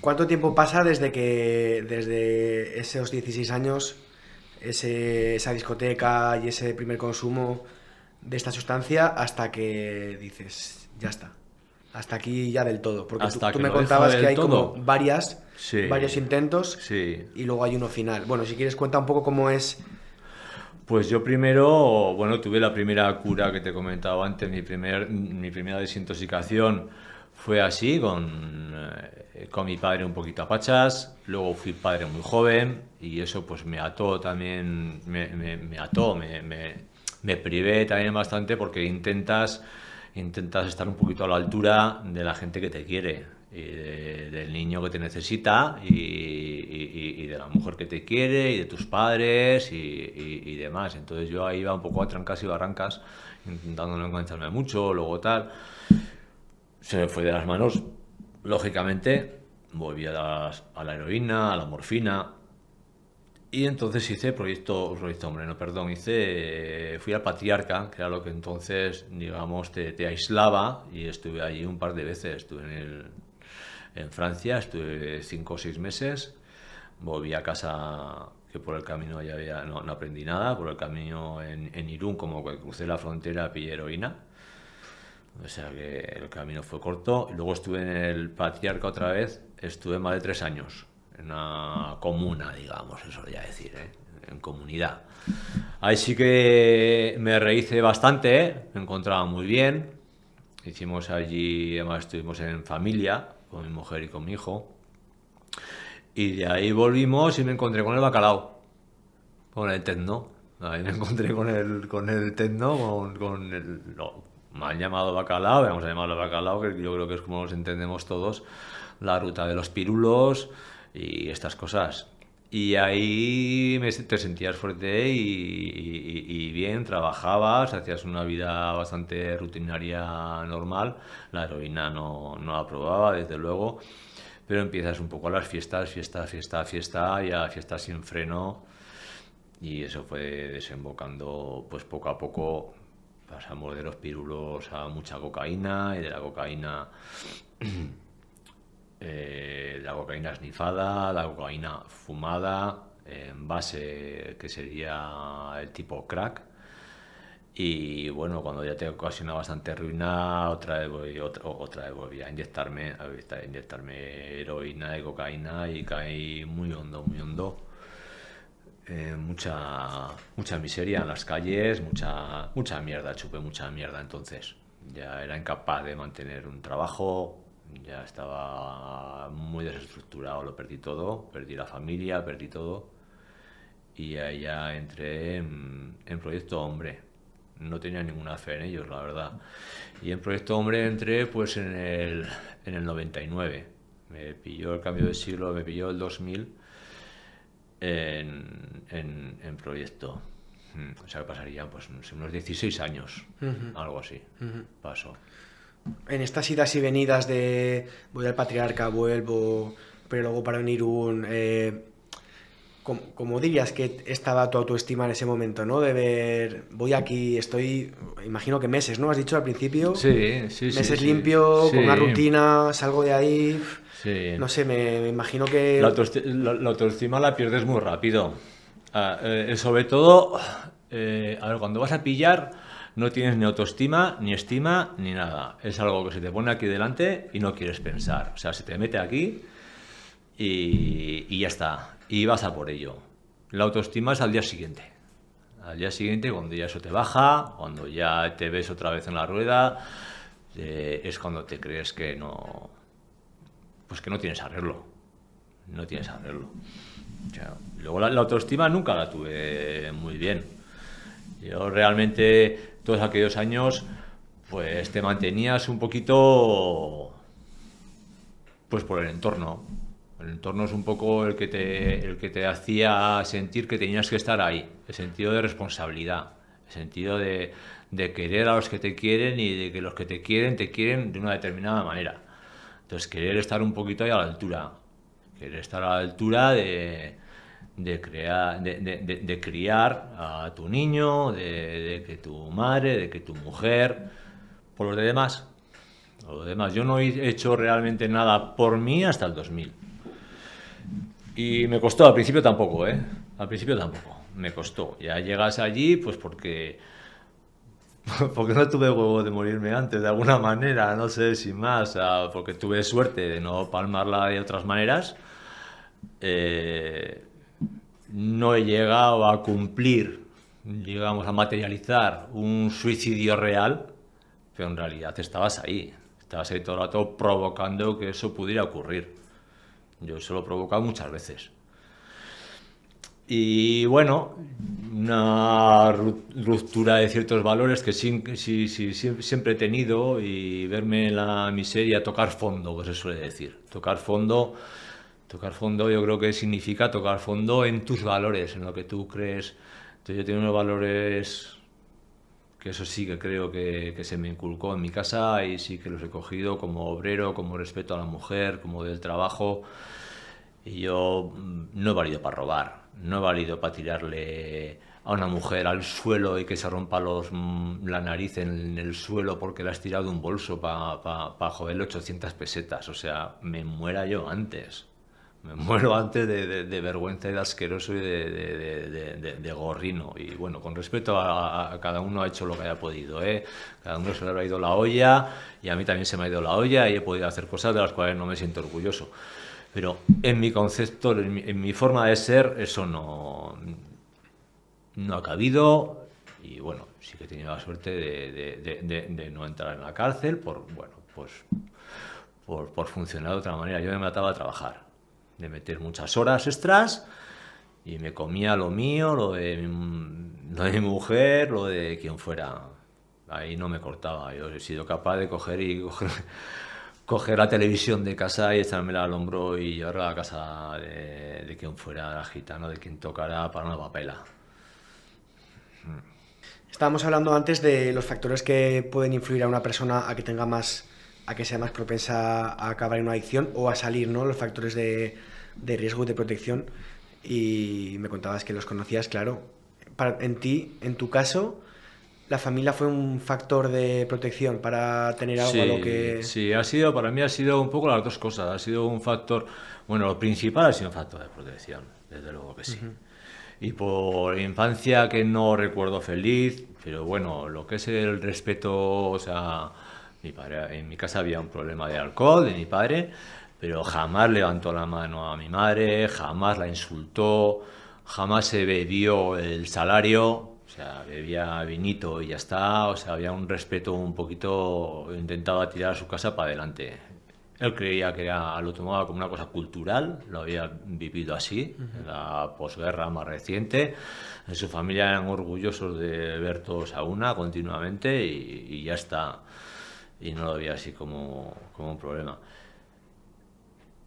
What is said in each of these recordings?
¿Cuánto tiempo pasa desde esos 16 años, esa discoteca y ese primer consumo de esta sustancia hasta que dices, ya está, hasta aquí ya del todo? Porque tú, Hasta tú que me lo deja contabas que del hay como todo. varios Sí, intentos sí. y luego hay uno final. Bueno, si quieres cuenta un poco cómo es. Pues yo primero, bueno, tuve la primera cura que te he comentado antes, mi primera desintoxicación fue así, con mi padre un poquito a pachas, luego fui padre muy joven y eso pues me ató también, me ató, me privé también bastante porque intentas estar un poquito a la altura de la gente que te quiere, y del niño que te necesita y de la mujer que te quiere y de tus padres y demás. Entonces yo ahí iba un poco a trancas y barrancas, intentando no engancharme mucho, luego tal. Se me fue de las manos, lógicamente, volví a la heroína, a la morfina, y entonces hice proyecto hombre, no, perdón, fui al Patriarca, que era lo que entonces, digamos, te aislaba, y estuve allí un par de veces. Estuve en Francia, estuve 5 o 6 meses, volví a casa, que por el camino no aprendí nada, por el camino en Irún, como que crucé la frontera, pillé heroína, o sea que el camino fue corto. Y luego estuve en el Patriarca otra vez, estuve más de 3 años, en una comuna, digamos, eso ya decir, ¿eh? En comunidad. Ahí sí que me rehice bastante, ¿eh? Me encontraba muy bien. Hicimos allí, además estuvimos en familia, con mi mujer y con mi hijo. Y de ahí volvimos y me encontré con el bacalao, con el tecno. Ahí me encontré con el tecno, con el, no, me han llamado bacalao, vamos a llamarlo bacalao, que yo creo que es como nos entendemos todos, la ruta de los pirulos y estas cosas. Y ahí te sentías fuerte y bien, trabajabas, hacías una vida bastante rutinaria normal. La heroína no la probaba, desde luego, pero empiezas un poco a las fiestas, fiesta, fiesta, fiesta, y a fiestas sin freno, y eso fue desembocando, pues poco a poco pasamos de los pirulos a mucha cocaína, y de la cocaína snifada, la cocaína fumada, en base que sería el tipo crack. Y bueno, cuando ya te ocasiona bastante ruina, otra vez volví a inyectarme heroína y cocaína, y caí muy hondo, muy hondo. Mucha miseria en las calles, mucha mierda, chupé mucha mierda entonces. Ya era incapaz de mantener un trabajo, ya estaba muy desestructurado, lo perdí todo, perdí la familia, perdí todo. Y ahí ya entré en Proyecto Hombre. No tenía ninguna fe en ellos, la verdad. Y en Proyecto Hombre entré pues en el 99. Me pilló el cambio de siglo, me pilló el 2000 en Proyecto. O sea que pasarían pues no sé, unos 16 años, algo así. Pasó. En estas idas y venidas de voy al Patriarca, vuelvo, pero luego para unir ¿cómo dirías que estaba tu autoestima en ese momento, ¿no? De ver, voy aquí, estoy, imagino que meses, ¿no? Has dicho al principio, Sí, sí, sí, meses sí. limpio, con una Sí, rutina, salgo de ahí, sí. no sé, me imagino La que. la autoestima la pierdes muy rápido. Sobre todo, a ver, cuando vas a pillar, no tienes ni autoestima, ni estima, ni nada. Es algo que se te pone aquí delante y no quieres pensar. O sea, se te mete aquí y ya está. Y vas a por ello. La autoestima es al día siguiente. Al día siguiente, cuando ya eso te baja, cuando ya te ves otra vez en la rueda, es cuando te crees que no, pues que no tienes arreglo. No tienes arreglo. O sea, luego la autoestima nunca la tuve muy bien. Yo realmente todos aquellos años pues te mantenías un poquito pues por el entorno. El entorno es un poco el que te hacía sentir que tenías que estar ahí, el sentido de responsabilidad, el sentido de querer a los que te quieren y de que los que te quieren de una determinada manera. Entonces, querer estar un poquito ahí a la altura, querer estar a la altura de criar a tu niño, de que tu madre, de que tu mujer, por los demás. Lo demás, yo no he hecho realmente nada por mí hasta el 2000. Y me costó, al principio tampoco, ¿eh? Al principio tampoco, me costó. Ya llegas allí, pues porque no tuve huevo de morirme antes, de alguna manera, no sé, sin más, porque tuve suerte de no palmarla de otras maneras. Eh, no he llegado a cumplir, digamos, a materializar un suicidio real, pero en realidad estabas ahí todo el rato provocando que eso pudiera ocurrir. Yo eso lo he provocado muchas veces. Y bueno, una ruptura de ciertos valores que siempre he tenido, y verme en la miseria, tocar fondo, pues se suele decir. Tocar fondo yo creo que significa tocar fondo en tus valores, en lo que tú crees. Entonces yo tengo unos valores que eso sí que creo que se me inculcó en mi casa, y sí que los he cogido como obrero, como respeto a la mujer, como del trabajo. Y yo no he valido para robar, no he valido para tirarle a una mujer al suelo y que se rompa la nariz en el suelo porque le has tirado un bolso para joderle 800 pesetas. O sea, me muera yo antes. Me muero antes de vergüenza y de asqueroso y de gorrino. Y bueno, con respeto a cada uno ha hecho lo que haya podido, ¿eh? Cada uno se le ha ido la olla, y a mí también se me ha ido la olla, y he podido hacer cosas de las cuales no me siento orgulloso. Pero en mi concepto, en mi forma de ser, eso no ha cabido. Y bueno, sí que he tenido la suerte de no entrar en la cárcel por funcionar de otra manera. Yo me mataba a trabajar, de meter muchas horas extras, y me comía lo mío, lo de mi mujer, lo de quien fuera. Ahí no me cortaba. Yo he sido capaz de coger la televisión de casa y echármela al hombro y llevarla a la casa de quien fuera gitano, de quien tocara, para una papela. Estábamos hablando antes de los factores que pueden influir a una persona a que sea más propensa a acabar en una adicción o a salir, ¿no? Los factores de riesgo y de protección. Y me contabas que los conocías, claro. En ti, en tu caso, la familia fue un factor de protección para tener algo a lo Sí, que... sí, para mí ha sido un poco las dos cosas. Ha sido un factor, bueno, lo principal ha sido un factor de protección, desde luego que sí. Y por infancia que no recuerdo feliz, pero bueno, lo que es el respeto, o sea, mi padre, en mi casa había un problema de alcohol de mi padre, pero jamás levantó la mano a mi madre, jamás la insultó, jamás se bebió el salario, o sea, bebía vinito y ya está. O sea, había un respeto un poquito, intentaba tirar a su casa para adelante. Él creía que lo tomaba como una cosa cultural, lo había vivido así, en la posguerra más reciente. En su familia eran orgullosos de ver todos a una continuamente, y ya está. Y no lo veía así como un problema.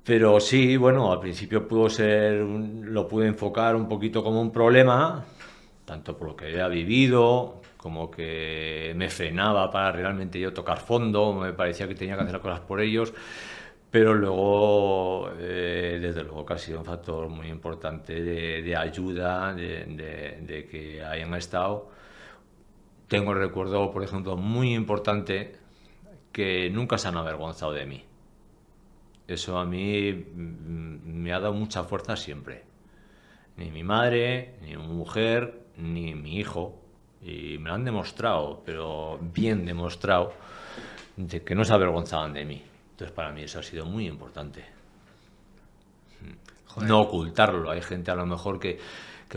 Pero sí, bueno, al principio lo pude enfocar un poquito como un problema, tanto por lo que había vivido, como que me frenaba para realmente yo tocar fondo, me parecía que tenía que hacer cosas por ellos. Pero luego, desde luego que ha sido un factor muy importante de ayuda, de que hayan estado. Tengo el recuerdo, por ejemplo, muy importante, que nunca se han avergonzado de mí. Eso a mí me ha dado mucha fuerza siempre. Ni mi madre, ni mi mujer, ni mi hijo. Y me lo han demostrado, pero bien demostrado, de que no se avergonzaban de mí. Entonces para mí eso ha sido muy importante. Joder. No ocultarlo. Hay gente a lo mejor que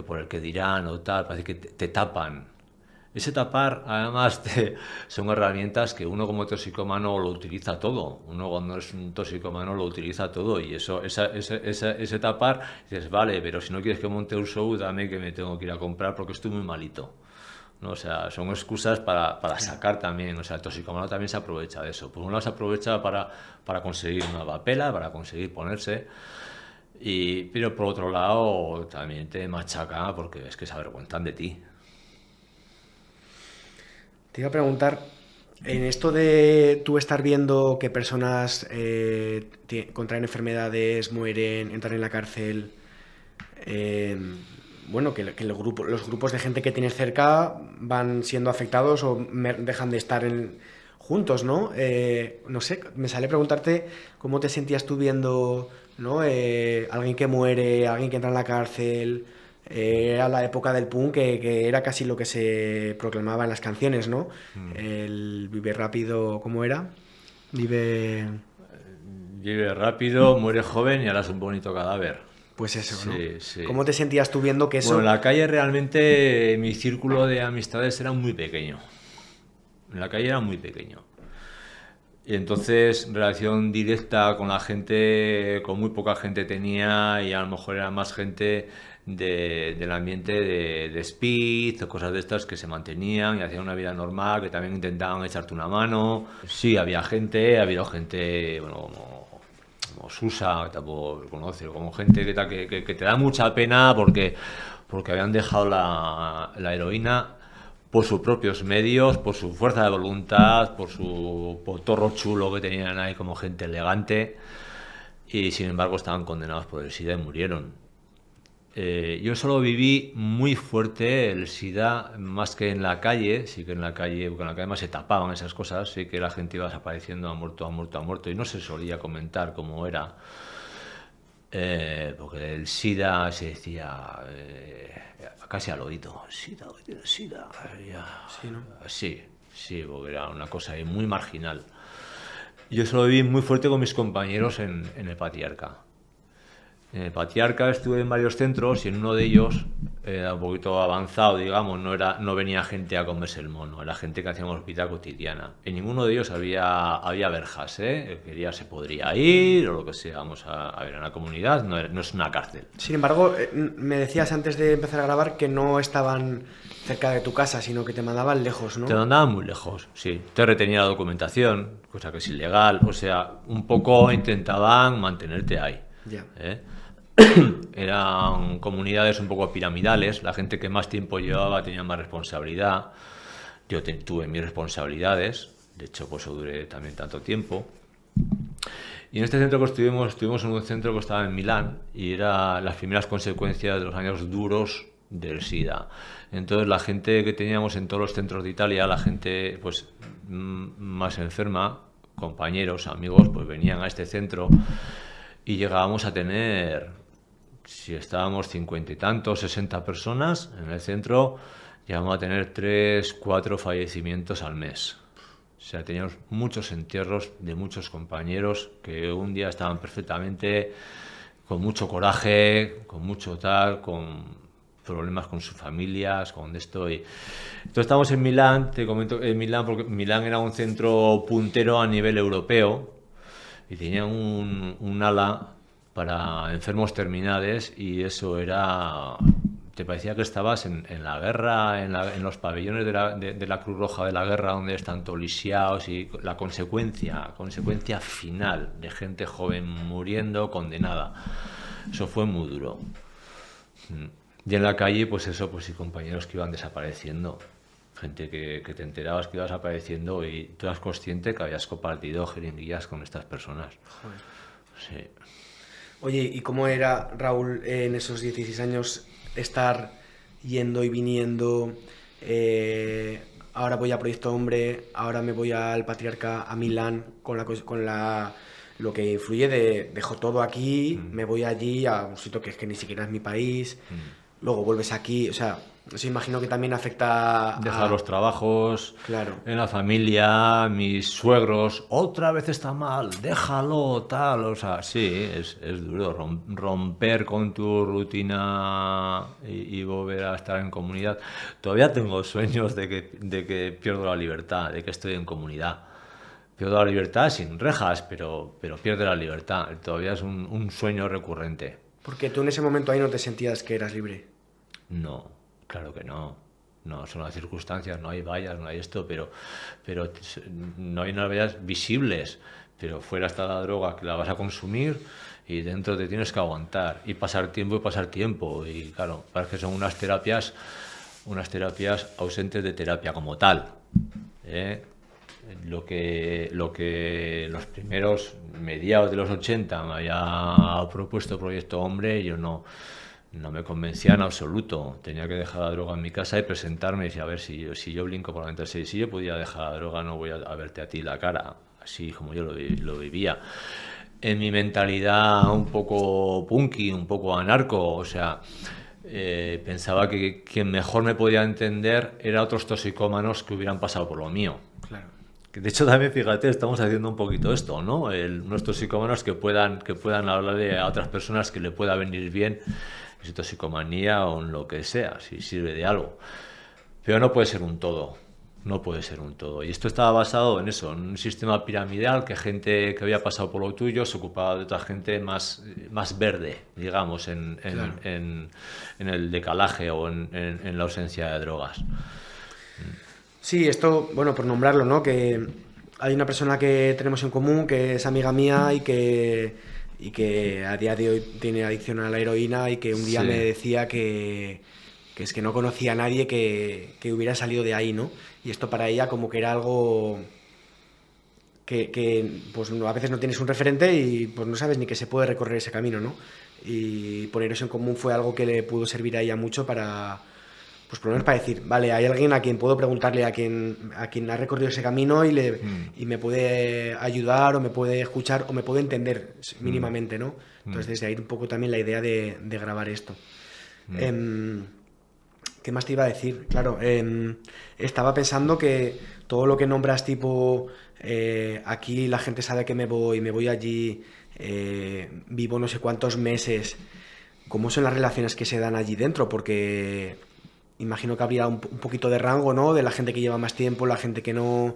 por el que dirán o tal, parece que te tapan. Ese tapar, además, son herramientas que uno como toxicómano lo utiliza todo. Uno cuando es un toxicómano lo utiliza todo. Y ese tapar, dices, vale, pero si no quieres que monte un show, dame que me tengo que ir a comprar porque estoy muy malito, ¿no? O sea, son excusas para sacar también. O sea, el toxicómano también se aprovecha de eso. Por un lado se aprovecha para conseguir una papela, para conseguir ponerse. Pero por otro lado también te machaca porque es que se avergüenzan de ti. Te iba a preguntar, en esto de tú estar viendo que personas contraen enfermedades, mueren, entran en la cárcel, eh, bueno, que los grupos de gente que tienes cerca van siendo afectados o dejan de estar juntos, ¿no? No sé, me sale preguntarte cómo te sentías tú viendo, ¿no? Alguien que muere, alguien que entra en la cárcel. Era la época del punk que era casi lo que se proclamaba en las canciones, ¿no? Mm. El vive rápido, ¿cómo era? Vive... Vive rápido, muere joven y ahora es un bonito cadáver. Pues eso, ¿no? Sí, sí. ¿Cómo te sentías tú viendo que Bueno, en eso... la calle realmente mi círculo de amistades era muy pequeño. En la calle era muy pequeño. Y entonces relación directa con la gente, con muy poca gente tenía, y a lo mejor era más gente del ambiente de speed o cosas de estas que se mantenían y hacían una vida normal, que también intentaban echarte una mano. Sí, había gente, ha habido gente, bueno, como Susa, que tampoco lo conoces, como gente que te da mucha pena porque habían dejado la heroína por sus propios medios, por su fuerza de voluntad, por su potorro chulo que tenían ahí como gente elegante, y sin embargo estaban condenados por el SIDA y murieron. Yo solo viví muy fuerte el SIDA, más que en la calle, sí que en la calle, porque en la calle más se tapaban esas cosas, sí que la gente iba desapareciendo, ha muerto, ha muerto, ha muerto, y no se solía comentar cómo era. Porque el SIDA se decía casi al oído, SIDA, SIDA, Sí, ¿no? sí, sí, porque era una cosa ahí muy marginal. Yo eso lo viví muy fuerte con mis compañeros en el Patriarca. En el Patriarca estuve en varios centros y en uno de ellos era un poquito avanzado, digamos, no venía gente a comerse el mono, era gente que hacíamos vida cotidiana. En ninguno de ellos había verjas, ¿eh? El que quería se podría ir o lo que sea, vamos a ver, en la comunidad no es una cárcel. Sin embargo, me decías antes de empezar a grabar que no estaban cerca de tu casa, sino que te mandaban lejos, ¿no? Te mandaban muy lejos, sí. Te retenía la documentación, cosa que es ilegal, o sea, un poco intentaban mantenerte ahí. Ya. ¿Eh? Eran comunidades un poco piramidales, la gente que más tiempo llevaba tenía más responsabilidad. Yo tuve mis responsabilidades, de hecho, pues duré también tanto tiempo. Y en este centro que estuvimos en un centro que estaba en Milán y era las primeras consecuencias de los años duros del SIDA. Entonces la gente que teníamos en todos los centros de Italia, la gente pues más enferma, compañeros, amigos, pues venían a este centro y llegábamos a tener, si estábamos 50 y tantos, 60 personas en el centro, llegábamos a tener 3, 4 fallecimientos al mes. O sea, teníamos muchos entierros de muchos compañeros que un día estaban perfectamente, con mucho coraje, con mucho tal, con problemas con sus familias, con esto. Entonces estamos en Milán, te comento en Milán, porque Milán era un centro puntero a nivel europeo y tenía un ala para enfermos terminales y eso era... Te parecía que estabas en la guerra, en los pabellones de la Cruz Roja de la guerra, donde están todos lisiados y la consecuencia final de gente joven muriendo, condenada. Eso fue muy duro. Y en la calle, pues eso, pues sí, compañeros que iban desapareciendo. Gente que te enterabas que ibas apareciendo y tú eras consciente que habías compartido jeringuillas con estas personas. Joder. Sí. Oye, ¿y cómo era, Raúl, en esos 16 años estar yendo y viniendo? Ahora voy a Proyecto Hombre, ahora me voy al Patriarca, a Milán, lo que influye de dejo todo aquí, me voy allí a un sitio que es que ni siquiera es mi país, luego vuelves aquí, o sea, eso imagino que también afecta Dejar los trabajos, Claro. en la familia, mis suegros, otra vez está mal, déjalo, tal, o sea, sí, es duro romper con tu rutina y volver a estar en comunidad. Todavía tengo sueños de que pierdo la libertad, de que estoy en comunidad. Pierdo la libertad sin rejas, pero pierde la libertad. Todavía es un sueño recurrente. Porque tú en ese momento ahí no te sentías que eras libre. No, claro que no. No, son las circunstancias, no hay vallas, no hay esto, pero no hay unas vallas visibles. Pero fuera está la droga que la vas a consumir y dentro te tienes que aguantar y pasar tiempo y pasar tiempo. Y claro, parece que son unas terapias ausentes de terapia como tal. Lo que los primeros mediados de los 80 me había propuesto Proyecto Hombre, yo no No me convencía en absoluto. Tenía que dejar la droga en mi casa y presentarme y decir, a ver, si yo blinco por la ventana, si yo podía dejar la droga, no voy a verte a ti la cara, así como yo lo vivía. En mi mentalidad un poco punky, un poco anarco, o sea, pensaba que quien mejor me podía entender era otros toxicómanos que hubieran pasado por lo mío. Claro. Que de hecho también, fíjate, estamos haciendo un poquito esto, ¿no? Nuestros toxicómanos que puedan hablarle a otras personas que le pueda venir bien en su toxicomanía o en lo que sea, si sirve de algo. Pero no puede ser un todo, no puede ser un todo. Y esto estaba basado en eso, en un sistema piramidal que gente que había pasado por lo tuyo se ocupaba de otra gente más verde, digamos, Claro. en el decalaje o en la ausencia de drogas. Sí, esto, bueno, por nombrarlo, ¿no? Que hay una persona que tenemos en común, que es amiga mía y que a día de hoy tiene adicción a la heroína y que un día Sí, me decía que es que no conocía a nadie que hubiera salido de ahí, ¿no? Y esto para ella como que era algo que pues a veces no tienes un referente y pues no sabes ni que se puede recorrer ese camino, ¿no? Y poner eso en común fue algo que le pudo servir a ella mucho para, pues por lo menos para decir, vale, hay alguien a quien puedo preguntarle, a quien ha recorrido ese camino y me puede ayudar o me puede escuchar o me puede entender mínimamente, ¿no? Entonces desde ahí un poco también la idea de grabar esto. Em, ¿Qué más te iba a decir? Claro, estaba pensando que todo lo que nombras tipo, aquí la gente sabe que me voy allí, vivo no sé cuántos meses, ¿cómo son las relaciones que se dan allí dentro? Porque imagino que habría un poquito de rango, ¿no? De la gente que lleva más tiempo, la gente que no.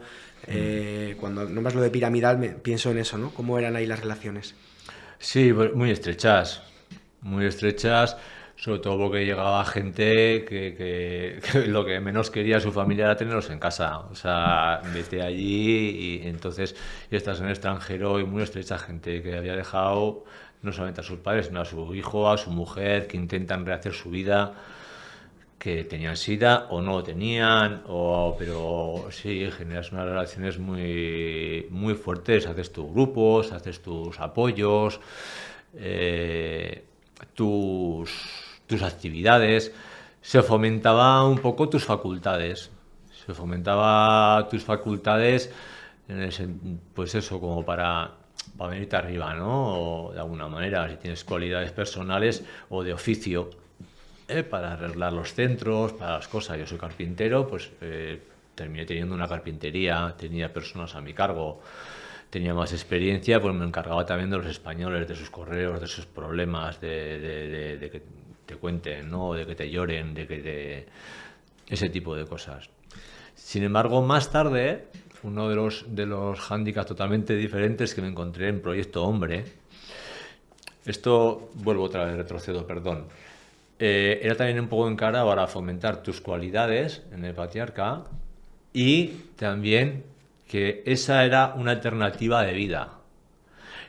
Cuando nombras lo de piramidal, pienso en eso, ¿no? ¿Cómo eran ahí las relaciones? sí, pues, muy estrechas, sobre todo porque llegaba gente que lo que menos quería su familia era tenerlos en casa. O sea, vete allí y entonces y estás en el extranjero y muy estrecha gente que había dejado no solamente a sus padres, sino a su hijo, a su mujer, que intentan rehacer su vida, que tenían sida o no lo tenían, pero sí, generas unas relaciones muy fuertes, haces tus grupos, haces tus apoyos, eh, tus, tus actividades, se fomentaba un poco tus facultades, se fomentaba tus facultades, pues eso, como para venirte arriba, ¿no? O de alguna manera, si tienes cualidades personales o de oficio, para arreglar los centros, para las cosas. Yo soy carpintero, pues terminé teniendo una carpintería, tenía personas a mi cargo, tenía más experiencia, pues me encargaba también de los españoles, de sus correos, de sus problemas, de que te cuenten, ¿no? De que te lloren, ese tipo de cosas. Sin embargo, más tarde, uno de los hándicaps totalmente diferentes que me encontré en Proyecto Hombre, esto vuelvo otra vez, retrocedo, perdón. Era también un poco encarado para fomentar tus cualidades en el patriarca y también que esa era una alternativa de vida.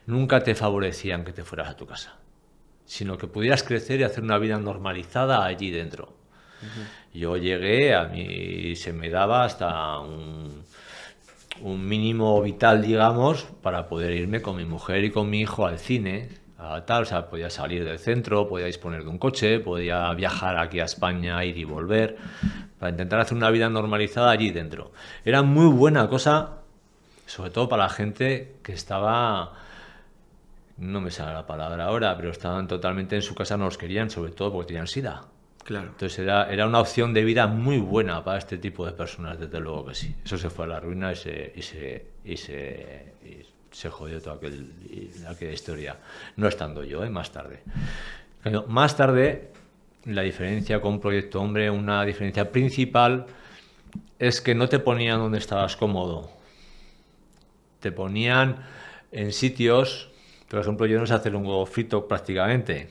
Nunca te favorecían que te fueras a tu casa, sino que pudieras crecer y hacer una vida normalizada allí dentro. Yo llegué, a mí se me daba hasta un mínimo vital, digamos, para poder irme con mi mujer y con mi hijo al cine, a tal, o sea, podía salir del centro, podía disponer de un coche, podía viajar aquí a España, ir y volver, para intentar hacer una vida normalizada allí dentro. Era muy buena cosa, sobre todo para la gente que estaba, no me sale la palabra ahora, pero estaban totalmente en su casa, no los querían, sobre todo porque tenían sida. Claro. Entonces era una opción de vida muy buena para este tipo de personas, desde luego que sí. Eso se fue a la ruina y se jodió toda aquella historia. No estando yo, más tarde. Pero más tarde, la diferencia con Proyecto Hombre, una diferencia principal, es que no te ponían donde estabas cómodo. Te ponían en sitios, por ejemplo, yo no sé hacer un huevo frito prácticamente.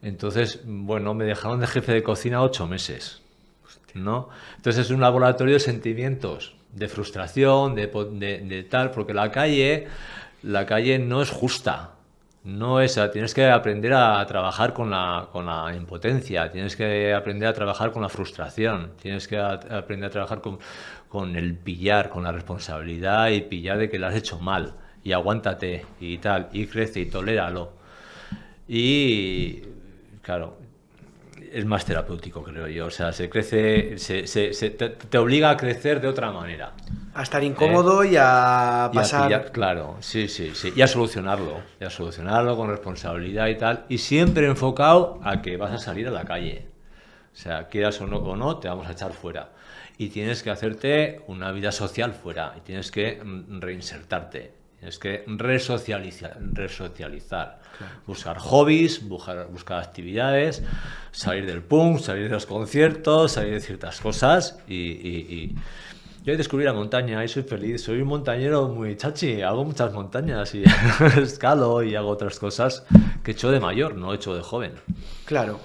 Entonces, bueno, me dejaron de jefe de cocina 8 meses, ¿no? Entonces es un laboratorio de sentimientos, de frustración, de tal, porque la calle no es justa, no es, tienes que aprender a trabajar con la impotencia, tienes que aprender a trabajar con la frustración, tienes que aprender a trabajar con el pillar, con la responsabilidad y pillar de que lo has hecho mal, y aguántate, y tal, y crece, y toléralo. Y claro, es más terapéutico, creo yo. O sea, se crece, te obliga a crecer de otra manera. A estar incómodo y a Y a pasar... claro, sí. Y a solucionarlo con responsabilidad y tal. Y siempre enfocado a que vas a salir a la calle. O sea, quieras o no, te vamos a echar fuera. Y tienes que hacerte una vida social fuera. Y tienes que reinsertarte. Tienes que resocializar. Claro. Buscar hobbies, buscar actividades, salir del punk, salir de los conciertos, salir de ciertas cosas y yo descubrí la montaña y soy feliz. Soy un montañero muy chachi, hago muchas montañas y escalo y hago otras cosas que he hecho de mayor, no he hecho de joven. Claro.